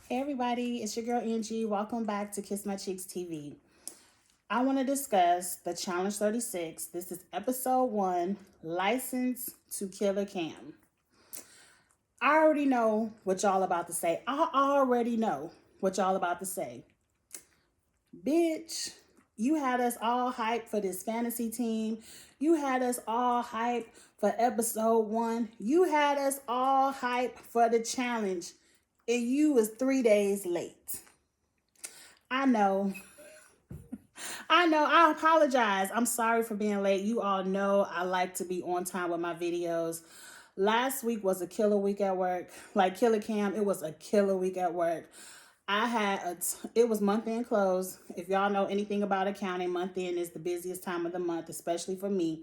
Hey everybody, it's your girl Angie. Welcome back to Kiss My Cheeks TV. I want to discuss the Challenge 36. This is episode 1, License to Kill a Cam. I already know what y'all about to say. I already know what y'all about to say. Bitch, you had us all hyped for this fantasy team. You had us all hyped for episode 1. You had us all hyped for the challenge. And you was 3 days late. I know. I apologize. I'm sorry for being late. You all know I like to be on time with my videos. Last week was a killer week at work. Like Killer Cam, it was a killer week at work. It was month end close. If y'all know anything about accounting, month end is the busiest time of the month, especially for me.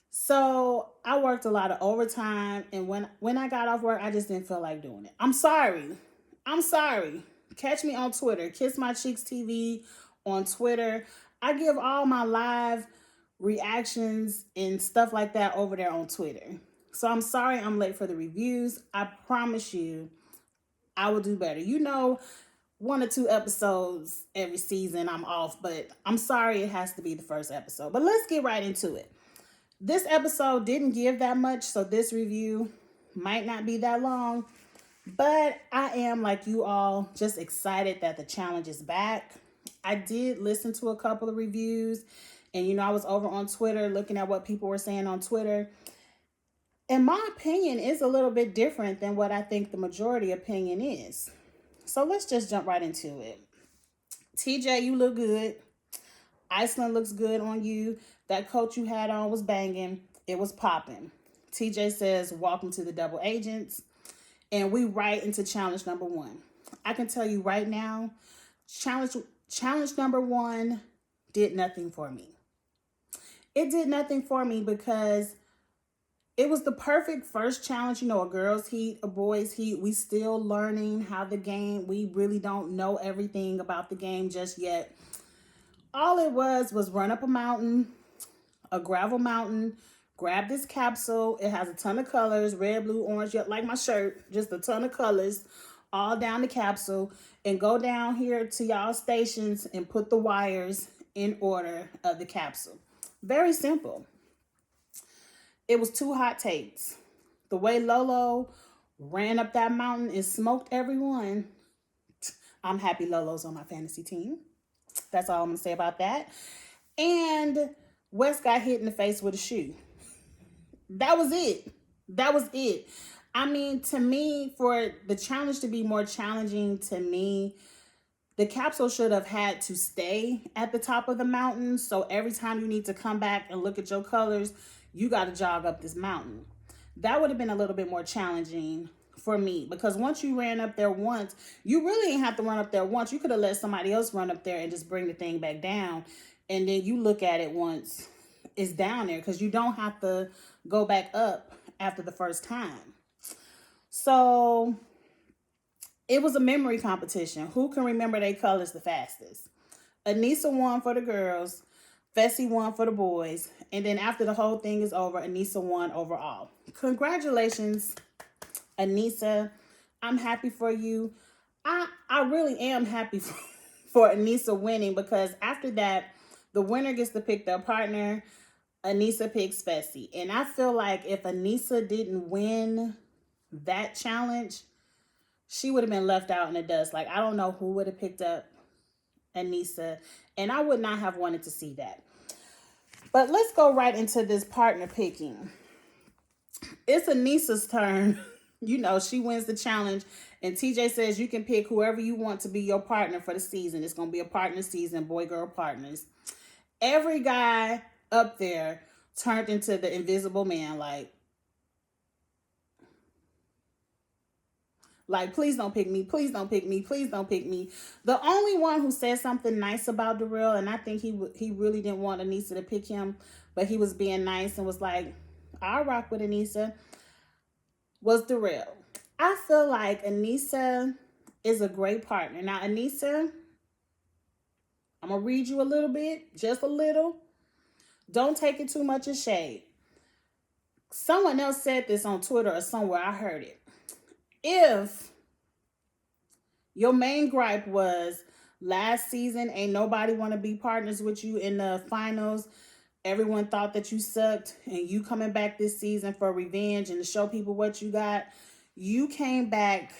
So I worked a lot of overtime, and when I got off work, I just didn't feel like doing it. I'm sorry. I'm sorry. Catch me on Twitter, Kiss My Cheeks TV on Twitter. I give all my live reactions and stuff like that over there on Twitter. So I'm sorry I'm late for the reviews. I promise you I will do better. You know, 1 or 2 episodes every season I'm off, but I'm sorry it has to be the first episode. But let's get right into it. This episode didn't give that much, so this review might not be that long. But I am, like you all, just excited that the challenge is back. I did listen to a couple of reviews, and I was over on Twitter looking at what people were saying on Twitter. And my opinion is a little bit different than what I think the majority opinion is. So let's just jump right into it. TJ, you look good. Iceland looks good on you. That coat you had on was banging. It was popping. TJ says, welcome to the Double Agents. And we right into challenge number 1. I can tell you right now, challenge number 1 did nothing for me. It did nothing for me because it was the perfect first challenge. A girl's heat, a boy's heat. We still learning how the game. We really don't know everything about the game just yet. All it was run up a mountain, a gravel mountain, grab this capsule. It has a ton of colors, red, blue, orange, like my shirt, just a ton of colors all down the capsule, and go down here to y'all stations and put the wires in order of the capsule. Very simple. It was 2 hot takes. The way Lolo ran up that mountain and smoked everyone. I'm happy Lolo's on my fantasy team. That's all I'm going to say about that. And Wes got hit in the face with a shoe. That was it. That was it. I mean, to me, for the challenge to be more challenging to me, the capsule should have had to stay at the top of the mountain. So every time you need to come back and look at your colors, you got to jog up this mountain. That would have been a little bit more challenging for me, because once you ran up there once, you really didn't have to run up there once. You could have let somebody else run up there and just bring the thing back down. And then you look at it once it's down there, because you don't have to go back up after the first time. So it was a memory competition. Who can remember their colors the fastest? Anissa won for the girls. Fessy won for the boys. And then after the whole thing is over, Anissa won overall. Congratulations, Anissa. I'm happy for you. I really am happy for Anissa winning, because after that, the winner gets to pick their partner. Anissa picks Fessy. And I feel like if Anissa didn't win that challenge, she would have been left out in the dust. Like, I don't know who would have picked up Anissa, and I would not have wanted to see that. But let's go right into this partner picking. It's Anissa's turn. She wins the challenge, and TJ says you can pick whoever you want to be your partner for the season. It's going to be a partner season, boy-girl partners. Every guy up there turned into the invisible man, like, please don't pick me. Please don't pick me. Please don't pick me. The only one who said something nice about Darrell, and I think he really didn't want Anissa to pick him, but he was being nice and was like, I'll rock with Anissa, was Darrell. I feel like Anissa is a great partner. Now, Anissa, I'm going to read you a little bit, just a little. Don't take it too much as shade. Someone else said this on Twitter or somewhere. I heard it. If Your main gripe was last season ain't nobody want to be partners with you in the finals. Everyone thought that you sucked, and you coming back this season for revenge and to show people what you got. You came back.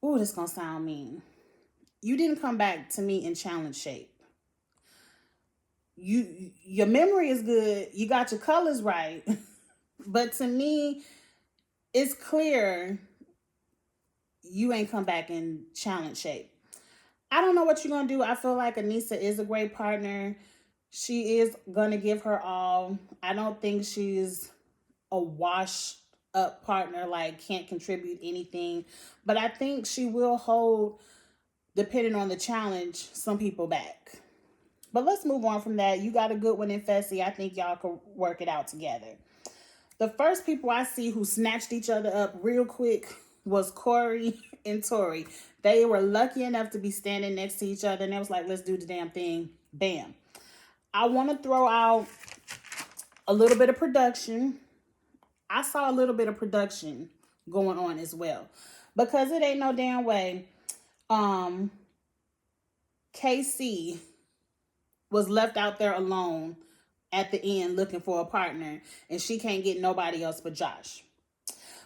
Ooh, this gonna sound mean. You didn't come back to me in challenge shape. Your memory is good. You got your colors right. But to me, it's clear you ain't come back in challenge shape. I don't know what you're gonna do. I feel like Aneesa is a great partner. She is gonna give her all. I don't think she's a washed up partner, like can't contribute anything. But I think she will hold, depending on the challenge, some people back. But let's move on from that. You got a good one in Fessy. I think y'all could work it out together. The first people I see who snatched each other up real quick was Corey and Tori. They were lucky enough to be standing next to each other, and they was like, let's do the damn thing. Bam. I want to throw out a little bit of production. I saw a little bit of production going on as well. Because it ain't no damn way KC was left out there alone at the end looking for a partner, and she can't get nobody else but Josh.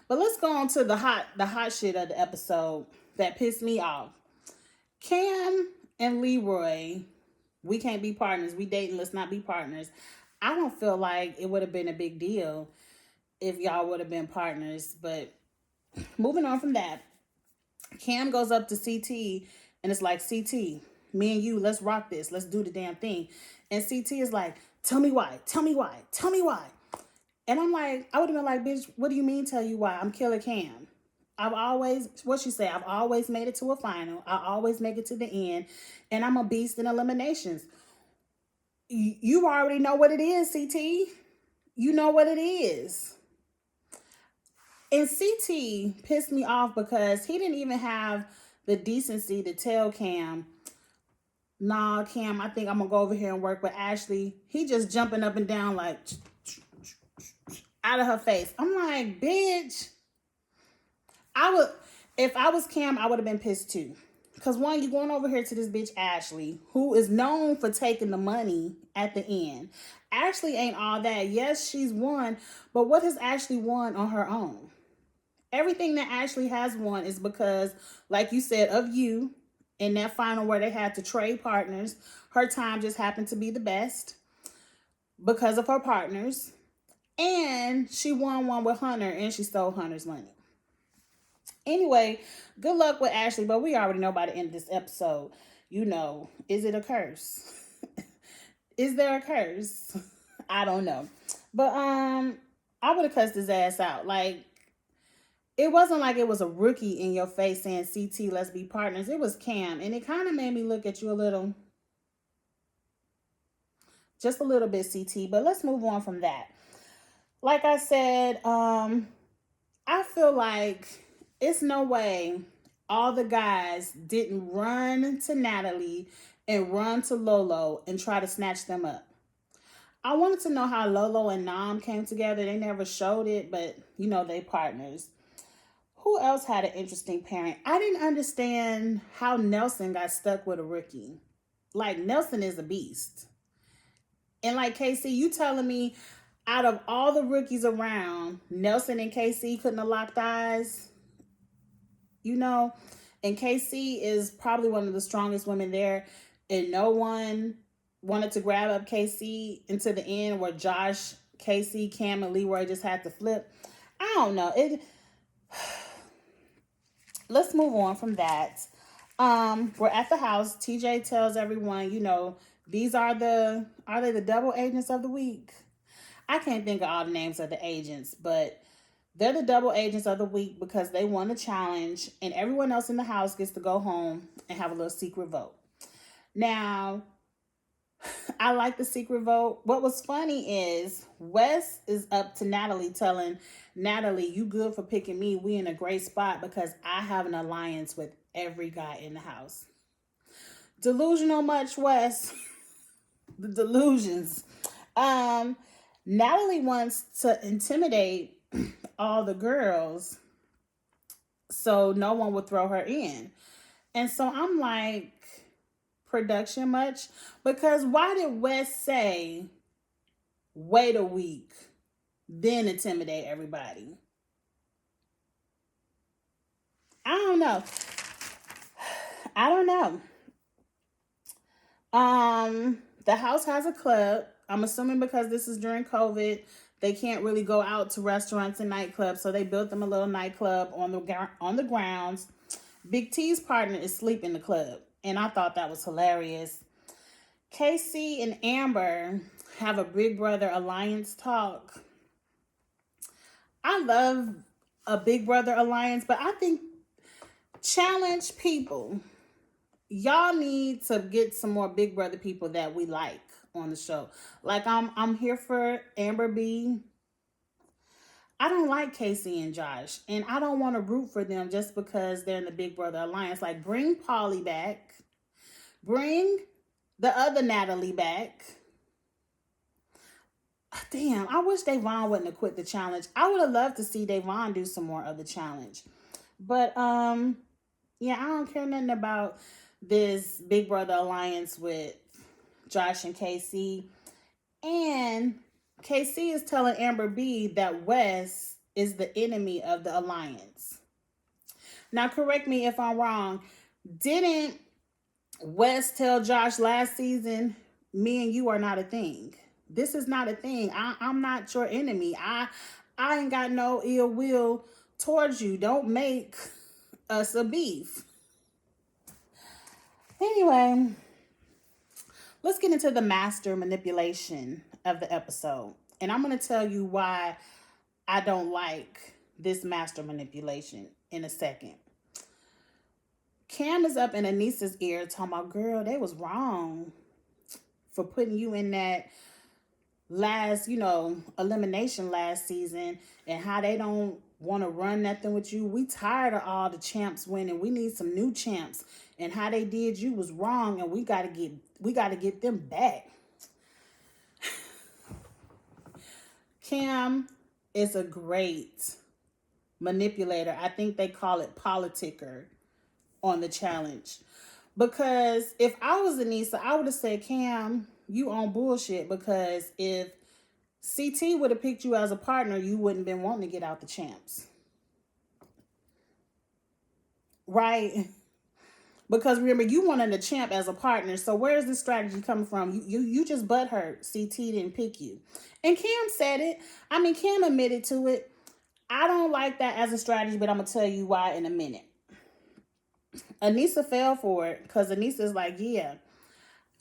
But let's go on to the hot shit of the episode that pissed me off. Cam and Leroy, we can't be partners. We dating, let's not be partners. I don't feel like it would have been a big deal if y'all would have been partners. But moving on from that, Cam goes up to CT and it's like, CT, me and you, let's rock this. Let's do the damn thing. And CT is like, tell me why. Tell me why. Tell me why. And I'm like, I would have been like, bitch, what do you mean tell you why? I'm Killer Cam. I've always, what she say, I've always made it to a final. I always make it to the end. And I'm a beast in eliminations. You already know what it is, CT. You know what it is. And CT pissed me off because he didn't even have the decency to tell Cam, nah, Cam, I think I'm going to go over here and work with Ashley. He just jumping up and down like out of her face. I'm like, bitch. If I was Cam, I would have been pissed too. Because one, you're going over here to this bitch Ashley, who is known for taking the money at the end. Ashley ain't all that. Yes, she's won, but what has Ashley won on her own? Everything that Ashley has won is because, like you said, of you in that final where they had to trade partners. Her time just happened to be the best because of her partners. And she won one with Hunter and she stole Hunter's money. Anyway, good luck with Ashley, but we already know by the end of this episode, you know, is it a curse? Is there a curse? I don't know. But I would have cussed his ass out. Like, it wasn't like it was a rookie in your face saying, CT, let's be partners. It was Cam. And it kind of made me look at you a little, just a little bit, CT. But let's move on from that. Like I said, I feel like it's no way all the guys didn't run to Natalie and run to Lolo and try to snatch them up. I wanted to know how Lolo and Nam came together. They never showed it, but, you know, they partners. Who else had an interesting pairing? I didn't understand how Nelson got stuck with a rookie. Like, Nelson is a beast. And like, KC, you telling me out of all the rookies around, Nelson and KC couldn't have locked eyes? You know? And KC is probably one of the strongest women there. And no one wanted to grab up KC into the end where Josh, KC, Cam, and Leroy just had to flip. I don't know. Let's move on from that. We're at the house. TJ tells everyone, you know, these are they the double agents of the week? I can't think of all the names of the agents, but they're the double agents of the week because they won the challenge and everyone else in the house gets to go home and have a little secret vote. Now, I like the secret vote. What was funny is Wes is up to Natalie telling Natalie, you good for picking me. We in a great spot because I have an alliance with every guy in the house. Delusional much, Wes? The delusions. Natalie wants to intimidate all the girls so no one would throw her in. And so I'm like, production much? Because why did Wes say, wait a week, then intimidate everybody? I don't know. I don't know. The house has a club. I'm assuming because this is during COVID, they can't really go out to restaurants and nightclubs, so they built them a little nightclub on the grounds. Big T's partner is sleeping in the club, and I thought that was hilarious. Casey and Amber have a Big Brother Alliance talk. I love a Big Brother Alliance, but I think challenge people. Y'all need to get some more Big Brother people that we like on the show. Like I'm here for Amber B. I don't like Casey and Josh, and I don't want to root for them just because they're in the Big Brother Alliance. Like, bring Polly back. Bring the other Natalie back. Damn, I wish Da'Vonne wouldn't have quit the challenge. I would have loved to see Da'Vonne do some more of the challenge. But, yeah, I don't care nothing about this Big Brother Alliance with Josh and Casey. And Casey is telling Amber B that Wes is the enemy of the alliance. Now, correct me if I'm wrong. Didn't Wes tell Josh last season, me and you are not a thing? This is not a thing. I'm not your enemy. I ain't got no ill will towards you. Don't make us a beef. Anyway, let's get into the master manipulation of the episode. And I'm going to tell you why I don't like this master manipulation in a second. Cam is up in Anissa's ear talking about, girl, they was wrong for putting you in that last, elimination last season, and how they don't want to run nothing with you. We tired of all the champs winning. We need some new champs. And how they did you was wrong, and we gotta get them back. Cam is a great manipulator. I think they call it politicker on the challenge. Because if I was Anissa, I would have said, Cam, you on bullshit, because if CT would have picked you as a partner, you wouldn't have been wanting to get out the champs. Right? Because remember, you wanted a champ as a partner. So where's this strategy coming from? You just butthurt. CT didn't pick you. And Cam said it. I mean, Cam admitted to it. I don't like that as a strategy, but I'm going to tell you why in a minute. Anissa fell for it because Anissa is like, yeah,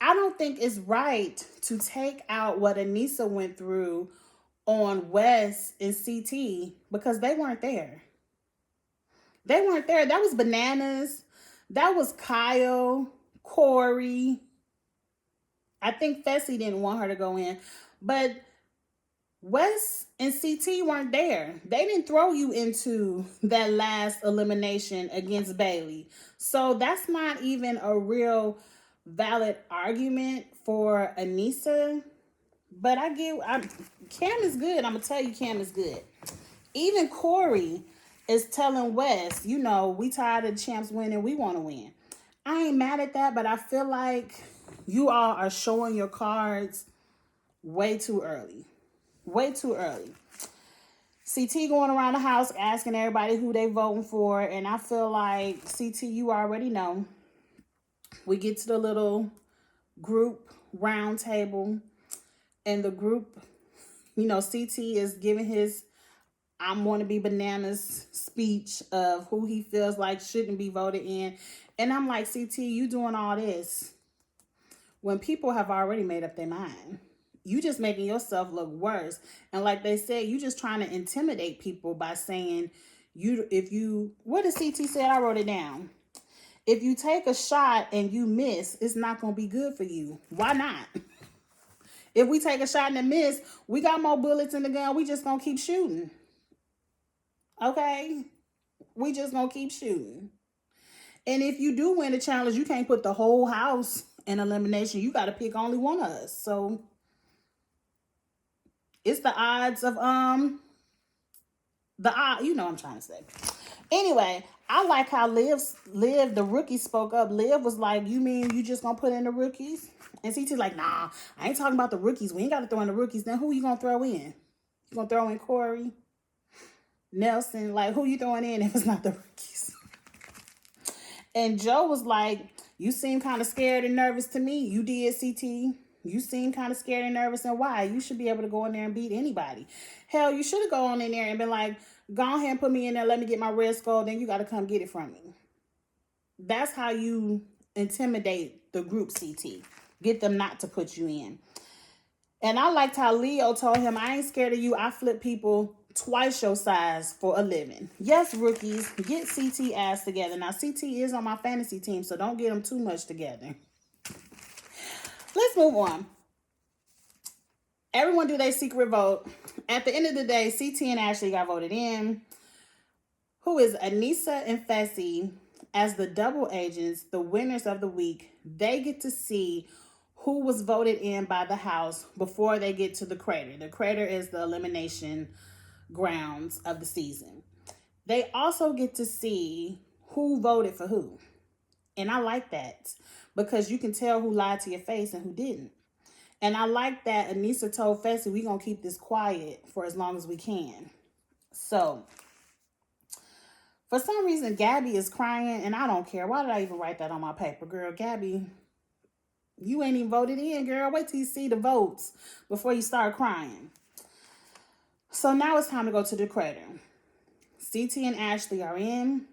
I don't think it's right to take out what Anissa went through on Wes and CT because they weren't there. They weren't there. That was Bananas. That was Kyle, Corey. I think Fessy didn't want her to go in. But Wes and CT weren't there. They didn't throw you into that last elimination against Bailey. So that's not even a real valid argument for Anissa. But Cam is good. I'm going to tell you Cam is good. Even Corey is telling Wes, we tired of the champs winning. We want to win. I ain't mad at that, but I feel like you all are showing your cards way too early. Way too early. CT going around the house asking everybody who they voting for. And I feel like, CT, you already know. We get to the little group round table. And the group, CT is giving his I'm want to be Bananas speech of who he feels like shouldn't be voted in. And I'm like, CT, you doing all this when people have already made up their mind. You just making yourself look worse. And like they said, you just trying to intimidate people by saying, what did CT say? I wrote it down. If you take a shot and you miss, it's not going to be good for you. Why not? If we take a shot and miss, we got more bullets in the gun. We just going to keep shooting. Okay? We just going to keep shooting. And if you do win the challenge, you can't put the whole house in elimination. You got to pick only one of us. So it's the odds of, what I'm trying to say. Anyway, I like how Liv, the rookie, spoke up. Liv was like, "You mean you just gonna put in the rookies?" And CT like, "Nah, I ain't talking about the rookies. We ain't got to throw in the rookies. Then who you gonna throw in? You gonna throw in Corey, Nelson? Like, who you throwing in if it's not the rookies?" And Joe was like, "You seem kind of scared and nervous to me. You did, CT. You seem kind of scared and nervous, and why? You should be able to go in there and beat anybody. Hell, you should have gone in there and been like, go ahead and put me in there, let me get my red skull, then you got to come get it from me." That's how you intimidate the group, CT. Get them not to put you in. And I liked how Leo told him, "I ain't scared of you. I flip people twice your size for a living." Yes, rookies, get CT ass together. Now, CT is on my fantasy team, so don't get them too much together. Let's move on. Everyone do their secret vote. At the end of the day, CT and Ashley got voted in. Who is Aneesa and Fessy as the double agents, the winners of the week. They get to see who was voted in by the house before they get to the crater. The crater is the elimination grounds of the season. They also get to see who voted for who. And I like that because you can tell who lied to your face and who didn't. And I like that Aneesa told Fessy, we're going to keep this quiet for as long as we can. So, for some reason, Gabby is crying, and I don't care. Why did I even write that on my paper? Girl, Gabby, you ain't even voted in, girl. Wait till you see the votes before you start crying. So now it's time to go to the crater. CT and Ashley are in.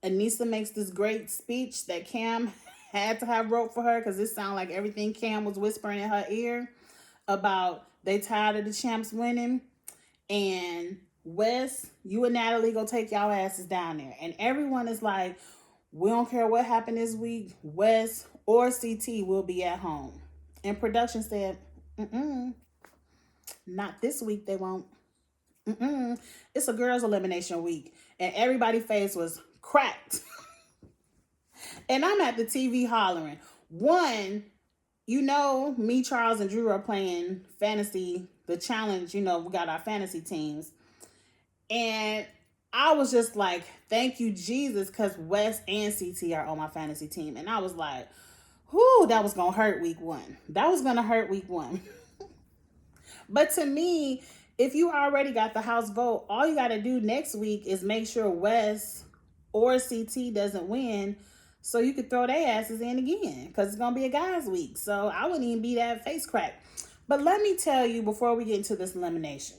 Aneesa makes this great speech that Cam had to have wrote for her because it sounded like everything Cam was whispering in her ear about they tired of the champs winning. And Wes, you and Natalie go take y'all asses down there. And everyone is like, we don't care what happened this week. Wes or CT will be at home. And production said, not this week they won't. It's a girls' elimination week. And everybody's face was cracked. And I'm at the TV hollering. One, you know, me, Charles, and Drew are playing fantasy, the challenge. You know, we got our fantasy teams. And I was just like, thank you, Jesus, because Wes and CT are on my fantasy team. And I was like, whoo, that was going to hurt week one. That was going to hurt week one. But to me, if you already got the house vote, all you got to do next week is make sure Wes or CT doesn't win so you could throw their asses in again because it's going to be a guys' week. So I wouldn't even be that face crack. But let me tell you before we get into this elimination,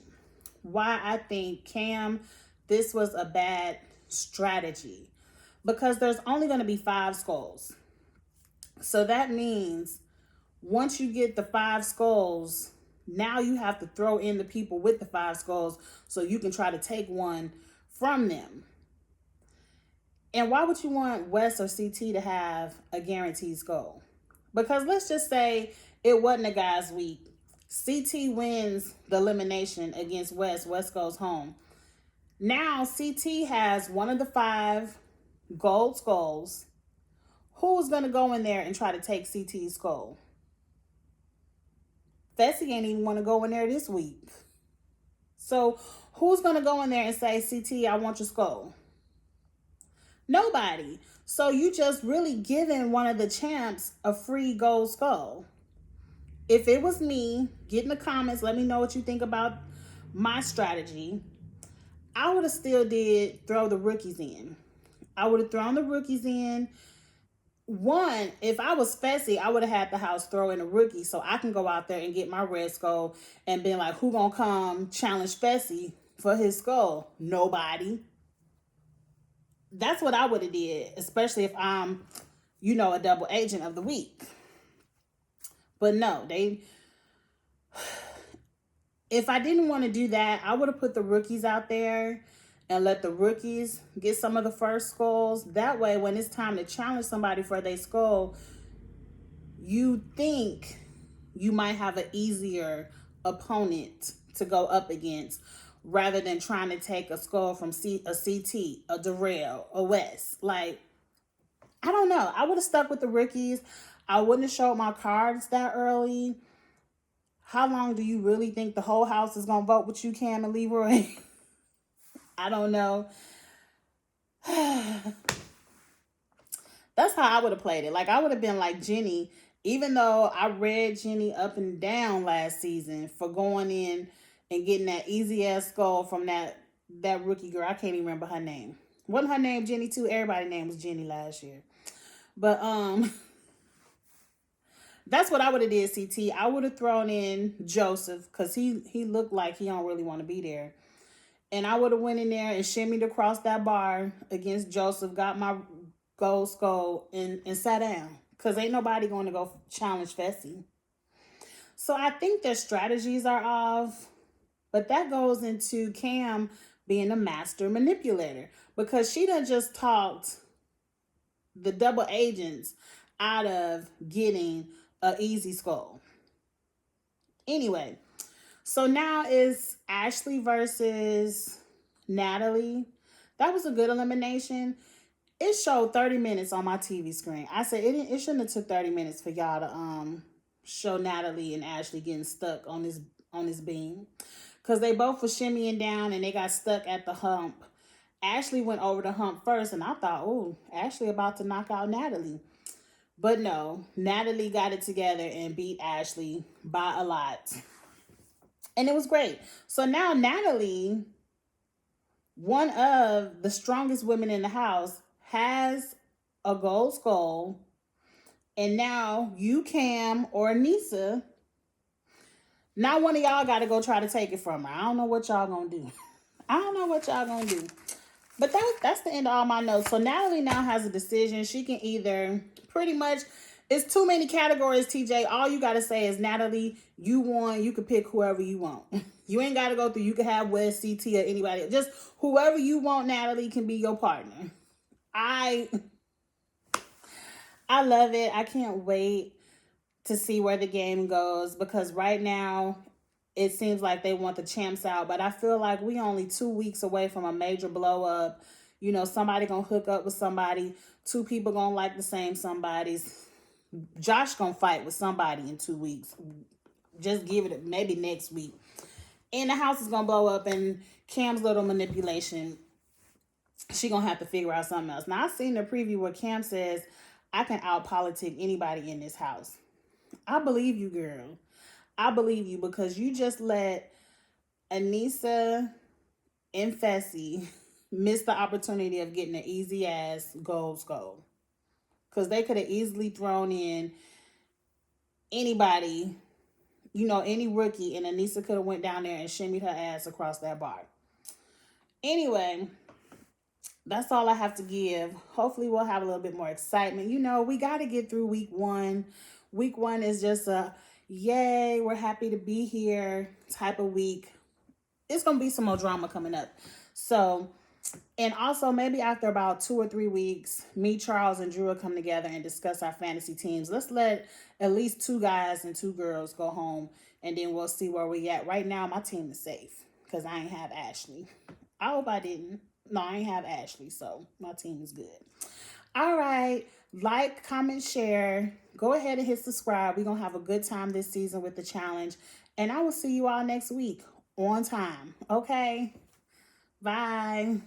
why I think Cam, this was a bad strategy. Because there's only going to be 5 skulls. So that means once you get the 5 skulls, now you have to throw in the people with the 5 skulls so you can try to take one from them. And why would you want Wes or CT to have a guaranteed skull? Because let's just say it wasn't a guy's week. CT wins the elimination against Wes. Wes goes home. Now CT has one of the 5 gold skulls. Who's going to go in there and try to take CT's skull? Fessy ain't even want to go in there this week. So who's going to go in there and say, CT, I want your skull? Nobody. So you just really giving one of the champs a free gold skull. If it was me, get in the comments. Let me know what you think about my strategy. I would have still did throw the rookies in. I would have thrown the rookies in. One, if I was Fessy, I would have had the house throw in a rookie so I can go out there and get my red skull and be like, who gonna come challenge Fessy for his skull? Nobody. That's what I would have did, especially if I'm, you know, a double agent of the week. But no, if I didn't want to do that, I would have put the rookies out there and let the rookies get some of the first skulls. That way, when it's time to challenge somebody for their skull, you think you might have an easier opponent to go up against rather than trying to take a skull from a CT, a Darrell, a Wes. Like, I don't know. I would have stuck with the rookies. I wouldn't have showed my cards that early. How long do you really think the whole house is going to vote with you, Cam and Leroy? I don't know. That's how I would have played it. Like, I would have been like Jenny, even though I read Jenny up and down last season for going in and getting that easy ass goal from that rookie girl. I can't even remember her name. Wasn't her name Jenny too? Everybody's name was Jenny last year. But that's what I would have did, CT. I would have thrown in Joseph because he looked like he don't really want to be there. And I would have went in there and shimmied across that bar against Joseph, got my gold skull, and sat down. Because ain't nobody going to go challenge Fessy. So I think their strategies are off. But that goes into Cam being a master manipulator. Because she done just talked the double agents out of getting a easy skull. Anyway, so now is Ashley versus Natalie. That was a good elimination. It showed 30 minutes on my TV screen. I said it shouldn't have took 30 minutes for y'all to show Natalie and Ashley getting stuck on this beam. Because they both were shimmying down and they got stuck at the hump. Ashley went over the hump first, and I thought, oh, Ashley about to knock out Natalie. But no, Natalie got it together and beat Ashley by a lot. And it was great. So now Natalie, one of the strongest women in the house, has a gold skull. And now you, Cam, or Aneesa, now one of y'all got to go try to take it from her. I don't know what y'all going to do. I don't know what y'all going to do. But that's the end of all my notes. So Natalie now has a decision. She can either pretty much, it's too many categories, TJ. All you got to say is, Natalie, you won. You can pick whoever you want. You ain't got to go through. You can have Wes, CT, or anybody. Just whoever you want, Natalie, can be your partner. I love it. I can't wait to see where the game goes, because right now it seems like they want the champs out, but I feel like we only 2 weeks away from a major blow up. You know, somebody gonna hook up with somebody. 2 people gonna like the same somebodies. Josh gonna fight with somebody in 2 weeks. Just give it maybe next week. And the house is gonna blow up, and Cam's little manipulation, she gonna have to figure out something else. Now, I've seen the preview where Cam says, I can out-politic anybody in this house. I believe you, girl. I believe you, because you just let Aneesa and Fessy miss the opportunity of getting an easy-ass gold skull. Because they could have easily thrown in anybody, you know, any rookie, and Aneesa could have went down there and shimmied her ass across that bar. Anyway, that's all I have to give. Hopefully we'll have a little bit more excitement. You know, we got to get through week 1. Week 1 is just a yay, we're happy to be here type of week. It's going to be some more drama coming up. So, and also maybe after about 2 or 3 weeks, me, Charles, and Drew will come together and discuss our fantasy teams. Let's let at least 2 guys and 2 girls go home, and then we'll see where we at. Right now, my team is safe because I ain't have Ashley. I hope I didn't. No, I ain't have Ashley, so my team is good. All right. Like, comment, share. Go ahead and hit subscribe. We're going to have a good time this season with the challenge. And I will see you all next week on time. Okay? Bye.